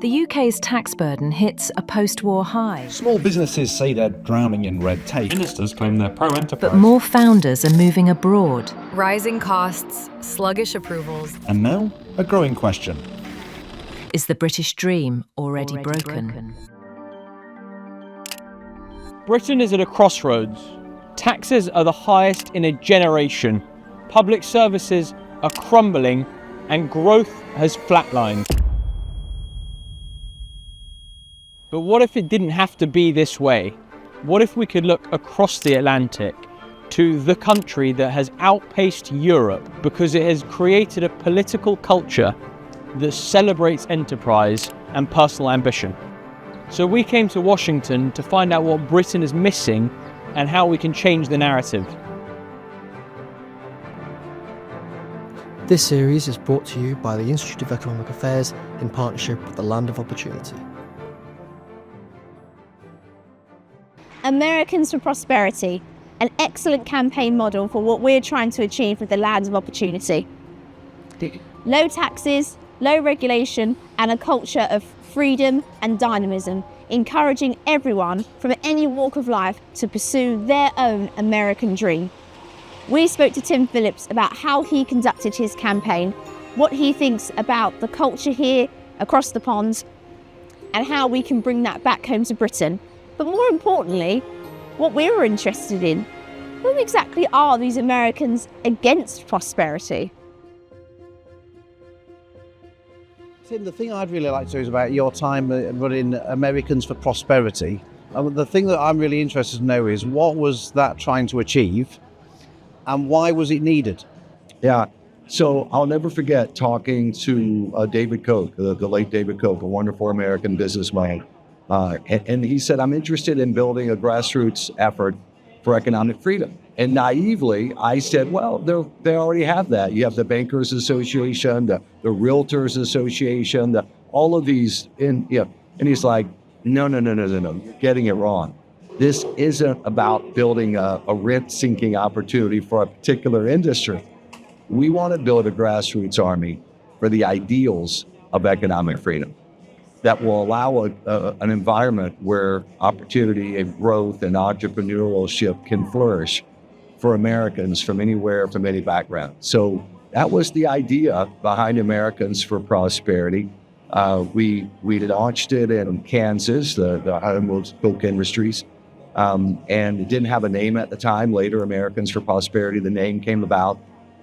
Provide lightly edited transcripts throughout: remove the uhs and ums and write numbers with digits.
the UK's tax burden hits a post-war high. Small businesses say they're drowning in red tape. Ministers claim they're pro-enterprise. But more founders are moving abroad. Rising costs, sluggish approvals. And now, a growing question. Is the British dream already broken? Britain is at a crossroads. Taxes are the highest in a generation. Public services are crumbling and growth has flatlined. But what if it didn't have to be this way? What if we could look across the Atlantic to the country that has outpaced Europe because it has created a political culture that celebrates enterprise and personal ambition? So we came to Washington to find out what Britain is missing and how we can change the narrative. This series is brought to you by the Institute of Economic Affairs in partnership with the Land of Opportunity. Americans for Prosperity, an excellent campaign model for what we're trying to achieve with the Land of Opportunity. Low taxes, low regulation, and a culture of freedom and dynamism, encouraging everyone from any walk of life to pursue their own American dream. We spoke to Tim Phillips about how he conducted his campaign, what he thinks about the culture here across the pond, and how we can bring that back home to Britain. But more importantly, what we were interested in, who exactly are these Americans against prosperity? Tim, the thing I'd really like to know is about your time running Americans for Prosperity. The thing that I'm really interested to know is what was that trying to achieve and why was it needed? Yeah, so I'll never forget talking to David Koch, the late David Koch, a wonderful American businessman. And he said, I'm interested in building a grassroots effort for economic freedom. And naively, I said, well, they already have that. You have the Bankers Association, the Realtors Association, all of these. And he's like, no, you're getting it wrong. This isn't about building a rent-sinking opportunity for a particular industry. We want to build a grassroots army for the ideals of economic freedom that will allow an environment where opportunity and growth and entrepreneurship can flourish for Americans from anywhere, from any background. So that was the idea behind Americans for Prosperity. We launched it in Kansas, the Koch Industries, and it didn't have a name at the time. Later, Americans for Prosperity, the name came about.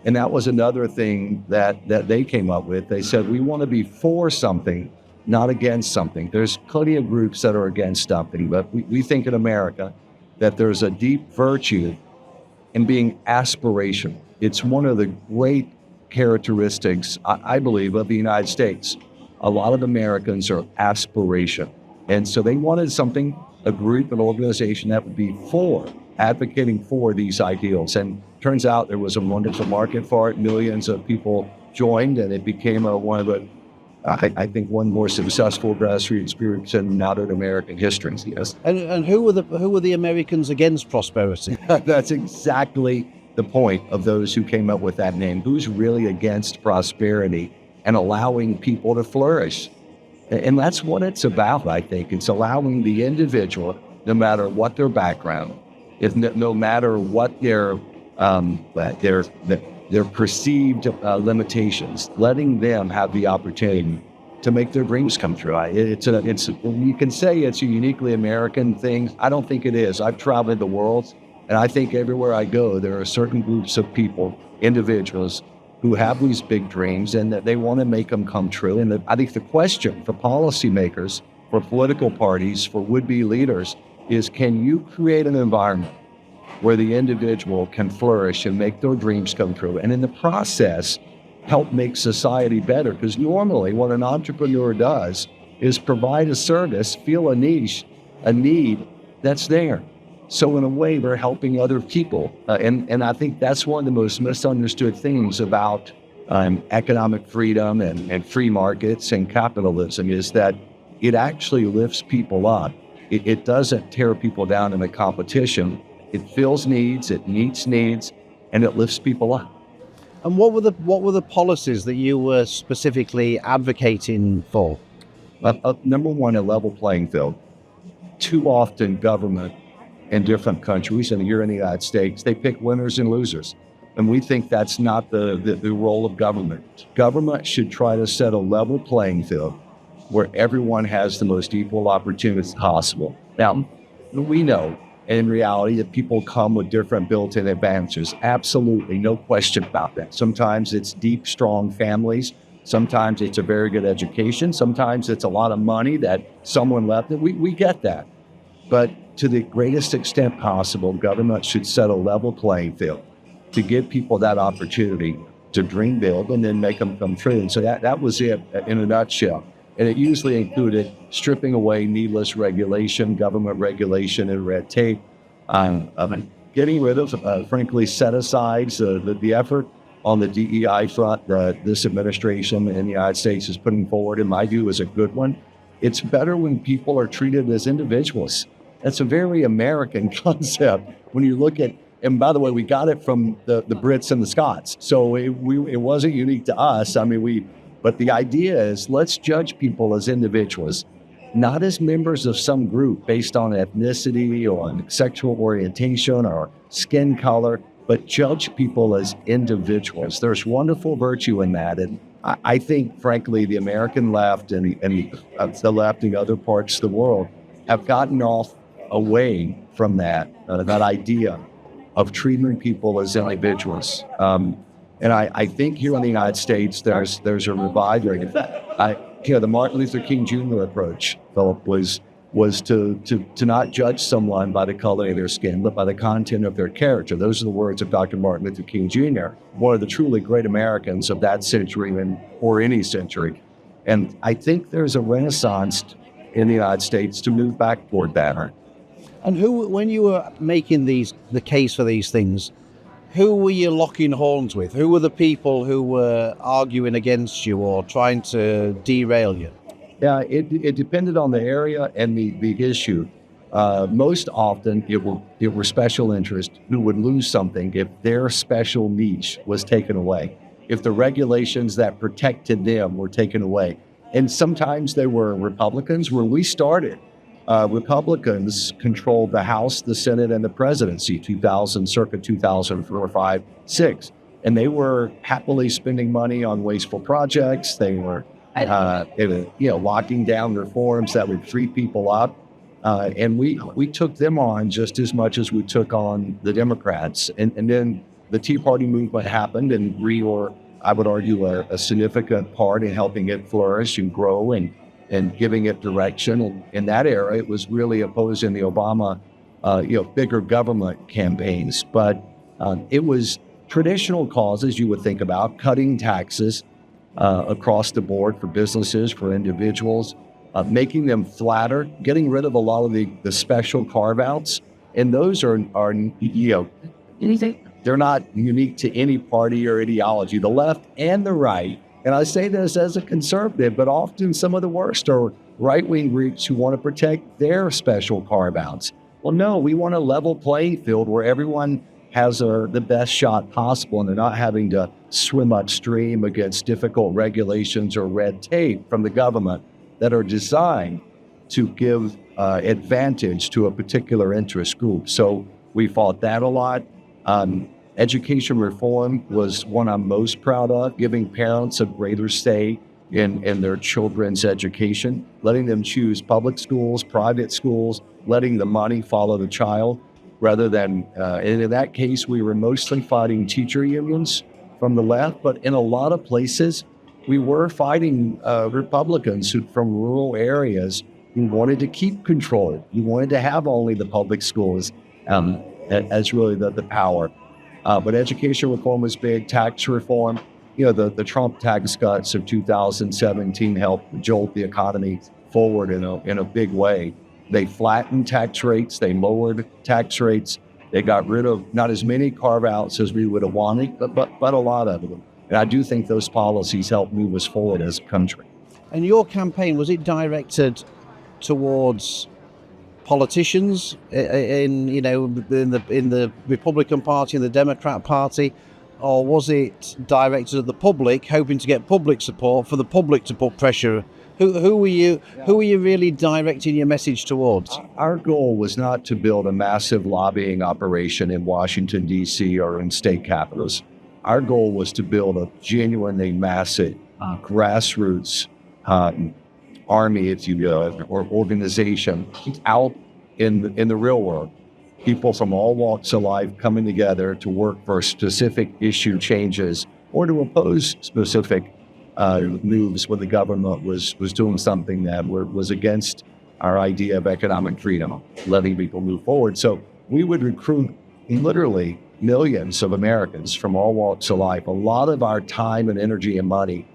And that was another thing that they came up with. They said, we want to be for something, not against something. There's plenty of groups that are against something, but we think in America that there's a deep virtue in being aspirational. It's one of the great characteristics, I believe, of the United States. A lot of Americans are aspirational. And so they wanted something, a group, an organization that would be advocating for these ideals. And turns out there was a wonderful market for it. Millions of people joined, and it became one of the I think one more successful grassroots groups in modern American history. Yes. And who were the Americans against prosperity? That's exactly the point of those who came up with that name. Who's really against prosperity and allowing people to flourish? And that's what it's about, I think. It's allowing the individual, no matter what their background, no matter what their perceived limitations, letting them have the opportunity to make their dreams come true. You can say it's a uniquely American thing. I don't think it is. I've traveled the world, and I think everywhere I go, there are certain groups of people, individuals, who have these big dreams and that they want to make them come true. And I think the question for policymakers, for political parties, for would-be leaders is, can you create an environment where the individual can flourish and make their dreams come true, and in the process, help make society better? Because normally what an entrepreneur does is provide a service, fill a niche, a need that's there. So in a way, they're helping other people. And I think that's one of the most misunderstood things about economic freedom and free markets and capitalism is that it actually lifts people up. It doesn't tear people down in a competition. It fills needs, it meets needs, and it lifts people up. And what were the policies that you were specifically advocating for? Number one, a level playing field. Too often, government in different countries, and here in the United States, they pick winners and losers. And we think that's not the role of government. Government should try to set a level playing field where everyone has the most equal opportunities possible. Now, we know in reality that people come with different built-in advantages. Absolutely, no question about that. Sometimes it's deep, strong families. Sometimes it's a very good education. Sometimes it's a lot of money that someone left. We get that. But to the greatest extent possible, government should set a level playing field to give people that opportunity to dream big and then make them come true. And so that was it in a nutshell. And it usually included stripping away needless regulation, government regulation, and red tape, getting rid of, frankly, set-asides, the effort on the DEI front that this administration in the United States is putting forward, in my view, is a good one. It's better when people are treated as individuals. That's a very American concept when you look at, and by the way, we got it from the Brits and the Scots. So it wasn't unique to us. But the idea is, let's judge people as individuals, not as members of some group based on ethnicity or on sexual orientation or skin color, but judge people as individuals. There's wonderful virtue in that. And I think, frankly, the American left and the left in other parts of the world have gotten away from that idea of treating people as individuals. And I think here in the United States, there's a revival. The Martin Luther King Jr. approach, Philip, was to not judge someone by the color of their skin, but by the content of their character. Those are the words of Dr. Martin Luther King Jr., one of the truly great Americans of that century or any century. And I think there's a renaissance in the United States to move back toward that. And when you were making the case for these things, who were you locking horns with? Who were the people who were arguing against you or trying to derail you? Yeah, it depended on the area and the issue. Most often, it were special interests who would lose something if their special niche was taken away, if the regulations that protected them were taken away. And sometimes they were Republicans. Where we started, Republicans controlled the House, the Senate, and the presidency, circa 2004, 5, 6. And they were happily spending money on wasteful projects. They were locking down reforms that would free people up. And we took them on just as much as we took on the Democrats. And then the Tea Party movement happened, and we were, I would argue, a significant part in helping it flourish and grow and giving it direction. And in that era, it was really opposing the Obama, bigger government campaigns. But it was traditional causes you would think about, cutting taxes across the board for businesses, for individuals, making them flatter, getting rid of a lot of the special carve-outs. And those are they're not unique to any party or ideology, the left and the right. And I say this as a conservative, but often some of the worst are right-wing groups who want to protect their special carve-outs. Well, no, we want a level playing field where everyone has the best shot possible and they're not having to swim upstream against difficult regulations or red tape from the government that are designed to give advantage to a particular interest group. So we fought that a lot. Education reform was one I'm most proud of, giving parents a greater say in their children's education, letting them choose public schools, private schools, letting the money follow the child, rather than, and in that case, we were mostly fighting teacher unions from the left, but in a lot of places, we were fighting Republicans from rural areas who wanted to keep control, who wanted to have only the public schools as really the power. But education reform was big, tax reform. The Trump tax cuts of 2017 helped jolt the economy forward in a big way. They flattened tax rates, they lowered tax rates, they got rid of not as many carve-outs as we would have wanted, but a lot of them. And I do think those policies helped move us forward as a country. And your campaign, was it directed towards politicians in the Republican Party and the Democrat Party, or was it directed at the public, hoping to get public support for the public to put pressure Who were you really directing your message towards? Our goal was not to build a massive lobbying operation in Washington, D.C. or in state capitals. Our goal was to build a genuinely massive grassroots army, if you will, or organization out in the real world. People from all walks of life coming together to work for specific issue changes or to oppose specific moves when the government was doing something that was against our idea of economic freedom, letting people move forward. So we would recruit literally millions of Americans from all walks of life. A lot of our time and energy and money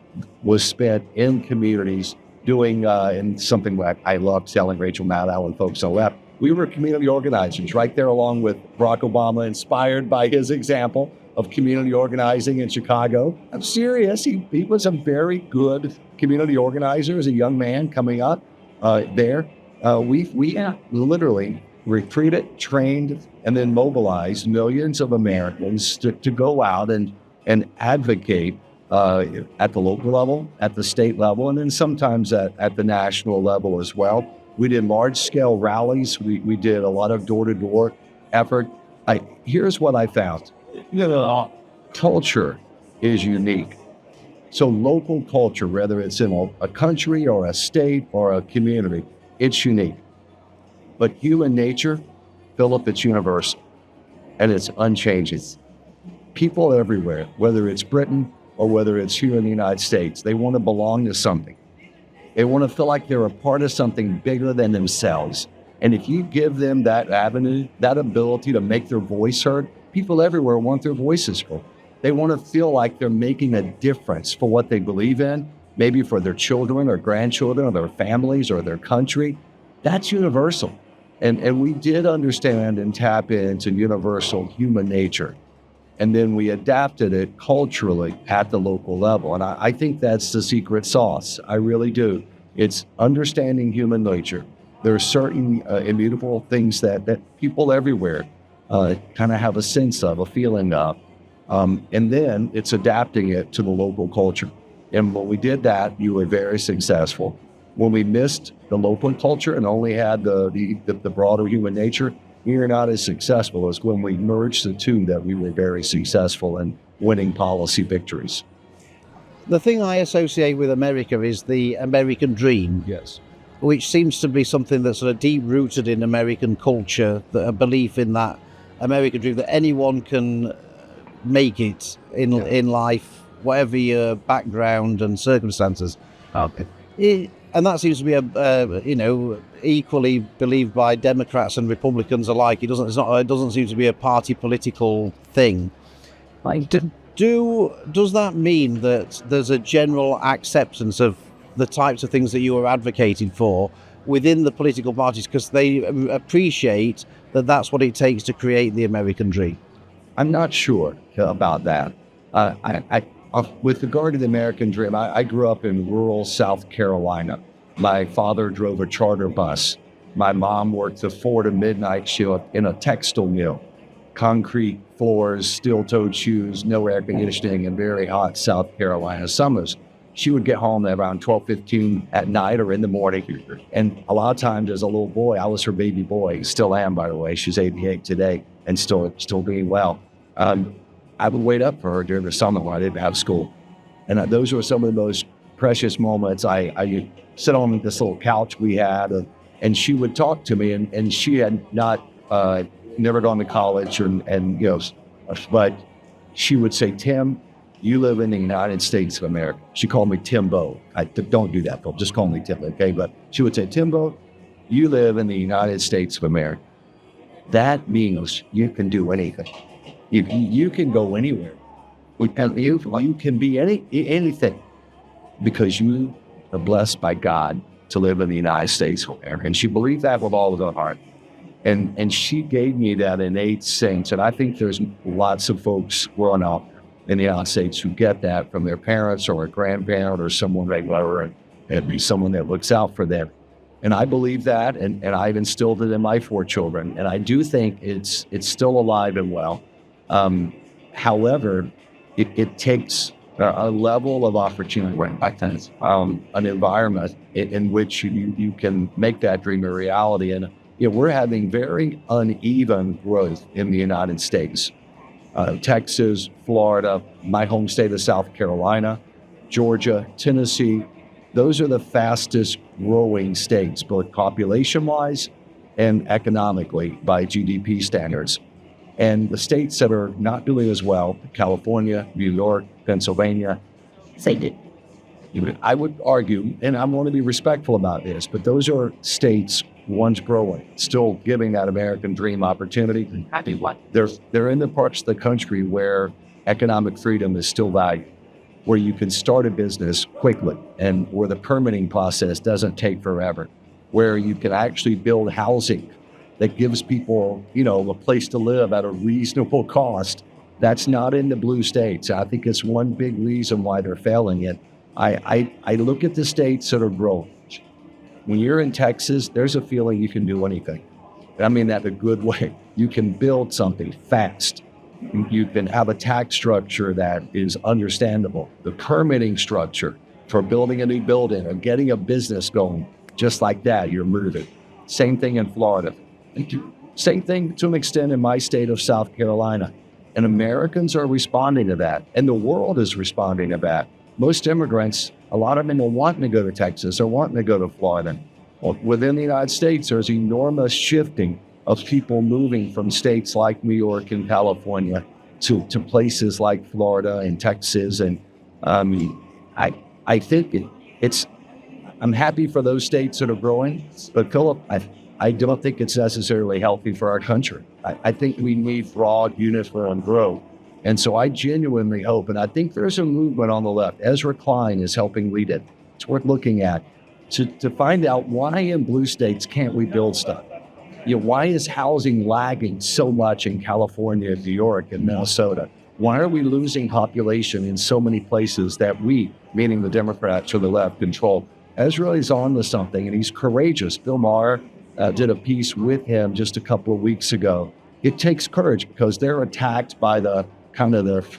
was spent in communities doing and something that I love telling Rachel Maddow and folks on the left. We were community organizers right there along with Barack Obama, inspired by his example of community organizing in Chicago. I'm serious. He was a very good community organizer as a young man coming up there. We literally recruited, trained, and then mobilized millions of Americans to go out and advocate at the local level, at the state level, and then sometimes at the national level as well. We did large-scale rallies. We did a lot of door-to-door effort. Here's what I found. Culture is unique. So local culture, whether it's in a country or a state or a community, it's unique. But human nature, Philip, it's universal, and it's unchanging. People everywhere, whether it's Britain or whether it's here in the United States, they want to belong to something. They want to feel like they're a part of something bigger than themselves. And if you give them that avenue, that ability to make their voice heard, people everywhere want their voices heard. They want to feel like they're making a difference for what they believe in, maybe for their children or grandchildren or their families or their country. That's universal. And we did understand and tap into universal human nature. And then we adapted it culturally at the local level. And I think that's the secret sauce. I really do. It's understanding human nature. There are certain immutable things that people everywhere kind of have a sense of, a feeling of. And then it's adapting it to the local culture. And when we did that, you were very successful. When we missed the local culture and only had the broader human nature, we are not as successful as when we merged the two that we were very successful in winning policy victories. The thing I associate with America is the American dream. Yes. Which seems to be something that's sort of deep-rooted in American culture, that a belief in that American dream, that anyone can make it in life, whatever your background and circumstances. Okay. And that seems to be equally believed by Democrats and Republicans alike. It doesn't seem to be a party political thing. Does that mean that there's a general acceptance of the types of things that you are advocating for within the political parties because they appreciate that that's what it takes to create the American dream? I'm not sure about that. With regard to the American dream, I grew up in rural South Carolina. My father drove a charter bus. My mom worked the 4 to midnight shift in a textile mill. Concrete floors, steel-toed shoes, no air conditioning, and very hot South Carolina summers. She would get home at around 12:15 at night or in the morning. And a lot of times as a little boy, I was her baby boy. Still am, by the way. She's 88 today and still doing well. I would wait up for her during the summer when I didn't have school. And those were some of the most precious moments. I sit on this little couch we had, and she would talk to me, and she had never gone to college, but she would say, "Tim, you live in the United States of America." She called me Timbo. Don't do that, Phil. Just call me Tim, okay? But she would say, "Timbo, you live in the United States of America. That means you can do anything. You can go anywhere. You can be anything because you are blessed by God to live in the United States of America." And she believed that with all of her heart. And she gave me that innate sense. And I think there's lots of folks growing up in the United States who get that from their parents or a grandparent or someone they love and someone that looks out for them. And I believe that, and I've instilled it in my 4 children. And I do think it's still alive and well. However, it takes a level of opportunity, I think, an environment in which you can make that dream a reality. And we're having very uneven growth in the United States. Texas, Florida, my home state of South Carolina, Georgia, Tennessee, those are the fastest growing states, both population-wise and economically by GDP standards. And the states that are not doing as well, California, New York, Pennsylvania, I would argue, and I want to be respectful about this, but those are states once growing, still giving that American dream opportunity. They're in the parts of the country where economic freedom is still valued, where you can start a business quickly and where the permitting process doesn't take forever, where you can actually build housing that gives people, a place to live at a reasonable cost. That's not in the blue states. I think it's one big reason why they're failing it. I look at the states that are growing. When you're in Texas, there's a feeling you can do anything. And I mean that in a good way. You can build something fast. You can have a tax structure that is understandable. The permitting structure for building a new building or getting a business going, just like that, you're moving. Same thing in Florida. Same thing to an extent in my state of South Carolina. And Americans are responding to that. And the world is responding to that. Most immigrants, a lot of them are wanting to go to Texas or wanting to go to Florida. Well, within the United States, there's enormous shifting of people moving from states like New York and California to places like Florida and Texas. And I think I'm happy for those states that are growing, but Philip, I don't think it's necessarily healthy for our country. I think we need broad, uniform growth. And so I genuinely hope, and I think there's a movement on the left. Ezra Klein is helping lead it. It's worth looking at to find out why in blue states can't we build stuff? Why is housing lagging so much in California, New York, and Minnesota? Why are we losing population in so many places that we, meaning the Democrats or the left, control? Ezra is on to something, and he's courageous. Bill Maher did a piece with him just a couple of weeks ago. It takes courage because they're attacked by the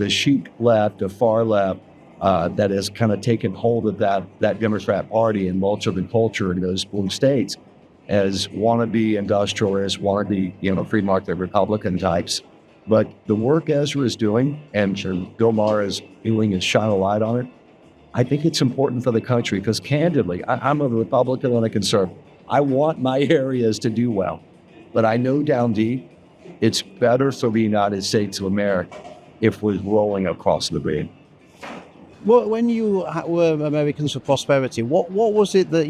chic left, the far left, that has kind of taken hold of that Democrat party and much of the culture in those blue states as wannabe industrialists, wannabe, free market Republican types. But the work Ezra is doing, and Bill Maher is doing, is shine a light on it. I think it's important for the country because candidly, I'm a Republican and a conservative. I want my areas to do well, but I know down deep, it's better for the United States of America if we're rolling across the grid. Well, when you were Americans for Prosperity, what was it that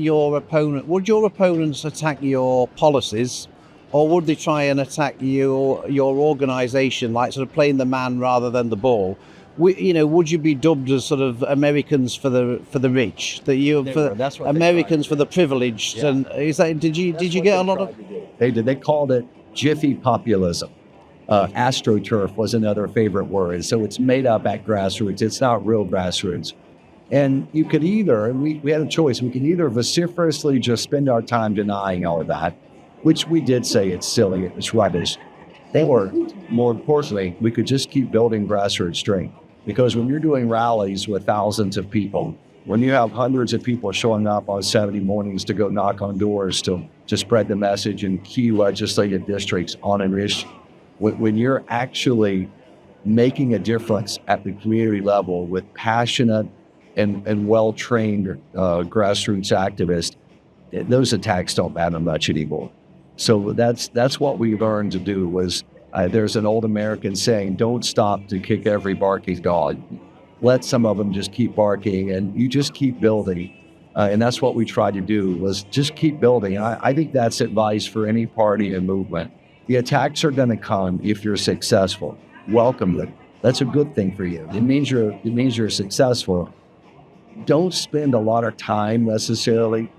would your opponents attack your policies, or would they try and attack your organization, like sort of playing the man rather than the ball? Would you be dubbed as sort of Americans for the rich, Americans for the privileged? Yeah. And did you get a lot of? They did. They called it jiffy populism. AstroTurf was another favorite word. So it's made up at grassroots. It's not real grassroots. And you could either, we had a choice, we could either vociferously just spend our time denying all of that, which we did say it's silly, it's rubbish. Or more importantly, we could just keep building grassroots strength. Because when you're doing rallies with thousands of people, when you have hundreds of people showing up on Saturday mornings to go knock on doors to spread the message in key legislative districts on an issue, when you're actually making a difference at the community level with passionate and well-trained grassroots activists, those attacks don't matter much anymore. So that's what we learned to do was, there's an old American saying, don't stop to kick every barking dog. Let some of them just keep barking and you just keep building. And that's what we tried to do, was just keep building. I think that's advice for any party and movement. The attacks are going to come if you're successful. Welcome them. That's a good thing for you. It means you're successful. Don't spend a lot of time necessarily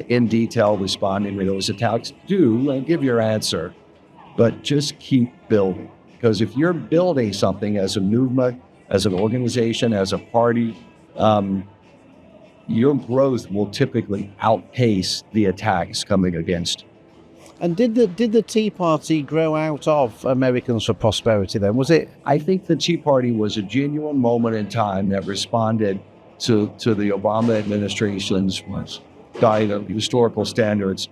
in detail responding to those attacks. Do and give your answer, but just keep building. Because if you're building something as a movement, as an organization, as a party, your growth will typically outpace the attacks coming against you. And did the Tea Party grow out of Americans for Prosperity then? Was it? I think the Tea Party was a genuine moment in time that responded to the Obama administration's guide of historical standards,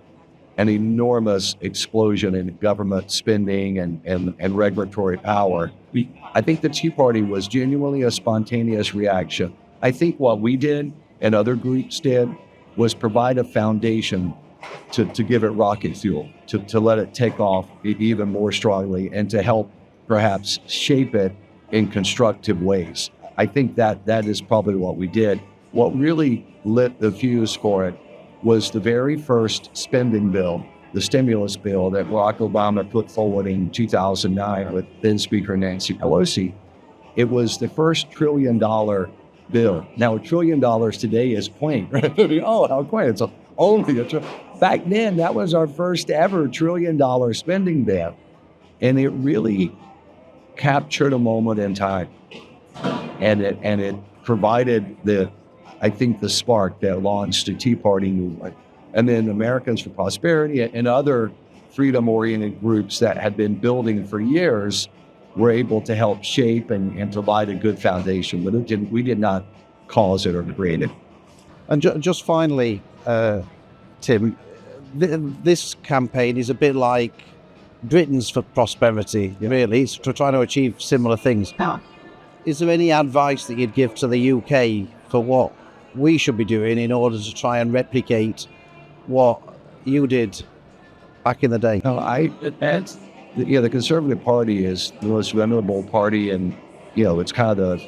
an enormous explosion in government spending and regulatory power. I think the Tea Party was genuinely a spontaneous reaction. I think what we did and other groups did was provide a foundation to give it rocket fuel, to let it take off even more strongly and to help perhaps shape it in constructive ways. I think that is probably what we did. What really lit the fuse for it was the very first spending bill, the stimulus bill that Barack Obama put forward in 2009 with then Speaker Nancy Pelosi. It was the first $1 trillion bill. Now, $1 trillion today is quaint, right? Oh, how quaint. It's only a trillion. Back then, that was our first ever $1 trillion spending bill. And it really captured a moment in time. And it provided the spark that launched the Tea Party movement. And then Americans for Prosperity and other freedom-oriented groups that had been building for years were able to help shape and provide a good foundation. But we did not cause it or create it. And just finally, Tim, this campaign is a bit like Britain's for Prosperity, really. It's trying to achieve similar things. Is there any advice that you'd give to the UK for what we should be doing in order to try and replicate what you did back in the day? No, the Conservative Party is the most venerable party, and it's kind of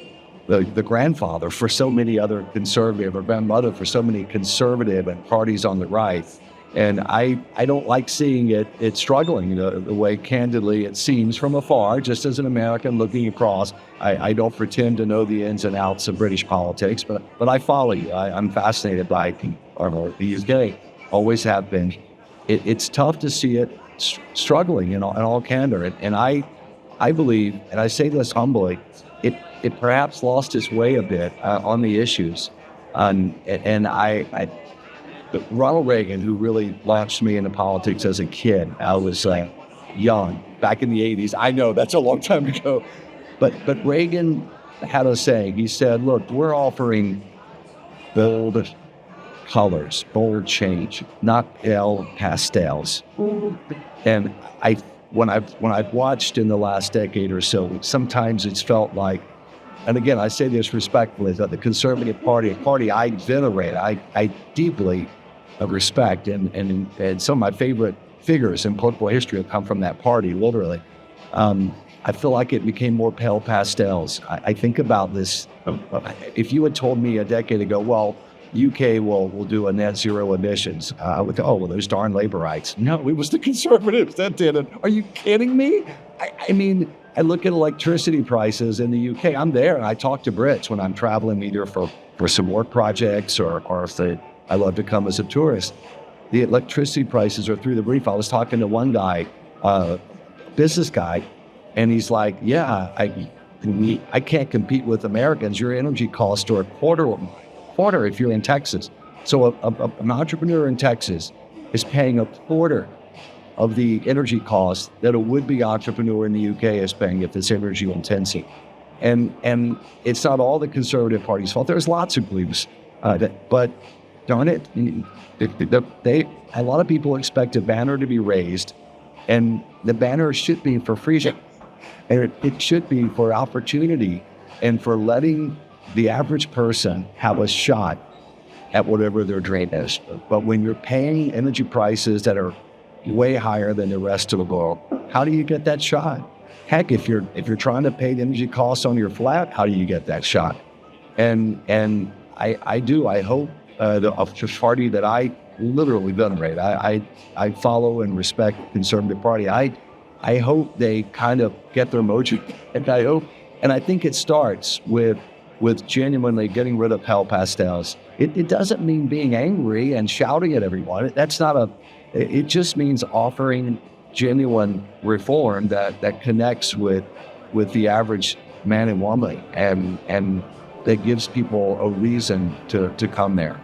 the grandfather for so many other conservative, or grandmother for so many conservative and parties on the right. And I don't like seeing it struggling the way candidly it seems from afar, just as an American looking across. I don't pretend to know the ins and outs of British politics, but I follow you. I'm fascinated by the UK, always have been. It's tough to see it struggling in all candor. And I believe, and I say this humbly, it perhaps lost its way a bit on the issues. But Ronald Reagan, who really launched me into politics as a kid, I was young, back in the 80s. I know that's a long time ago. But Reagan had a saying. He said, look, we're offering bold colors, bold change, not pale pastels. And when I've watched in the last decade or so, sometimes it's felt like, and again, I say this respectfully, that the Conservative Party, a party I venerate, I deeply respect, and some of my favorite figures in political history have come from that party, literally. I feel like it became more pale pastels. I think about this. If you had told me a decade ago, well, UK will do a net zero emissions, I would go, oh, well, those darn laborites. No, it was the Conservatives that did it. Are you kidding me? I mean, I look at electricity prices in the UK. I'm there, and I talk to Brits when I'm traveling, either for some work projects or if I love to come as a tourist. The electricity prices are through the roof. I was talking to one guy, business guy, and he's like, yeah, I can't compete with Americans. Your energy costs are a quarter if you're in Texas. So an entrepreneur in Texas is paying a quarter of the energy costs that a would-be entrepreneur in the UK is paying if it's energy intensive. And it's not all the Conservative Party's fault. There's lots of groups, but darn it, a lot of people expect a banner to be raised, and the banner should be for freedom. And it should be for opportunity and for letting the average person have a shot at whatever their dream is. But when you're paying energy prices that are way higher than the rest of the world, how do you get that shot? Heck, if you're trying to pay the energy costs on your flat, how do you get that shot? And I hope the party that I literally venerate, I follow and respect the Conservative Party. I hope they kind of get their mojo, and I think it starts with genuinely getting rid of pale pastels. It doesn't mean being angry and shouting at everyone. It just means offering genuine reform that connects with the average man and woman, and that gives people a reason to come there.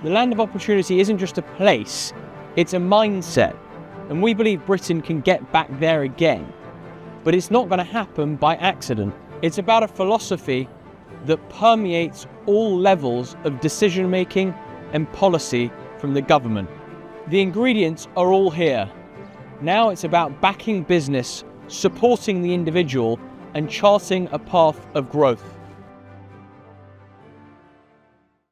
The land of opportunity isn't just a place, It's a mindset, and we believe Britain can get back there again. But it's not going to happen by accident. It's about a philosophy that permeates all levels of decision making and policy from the government. The ingredients are all here. Now it's about backing business, supporting the individual, and charting a path of growth.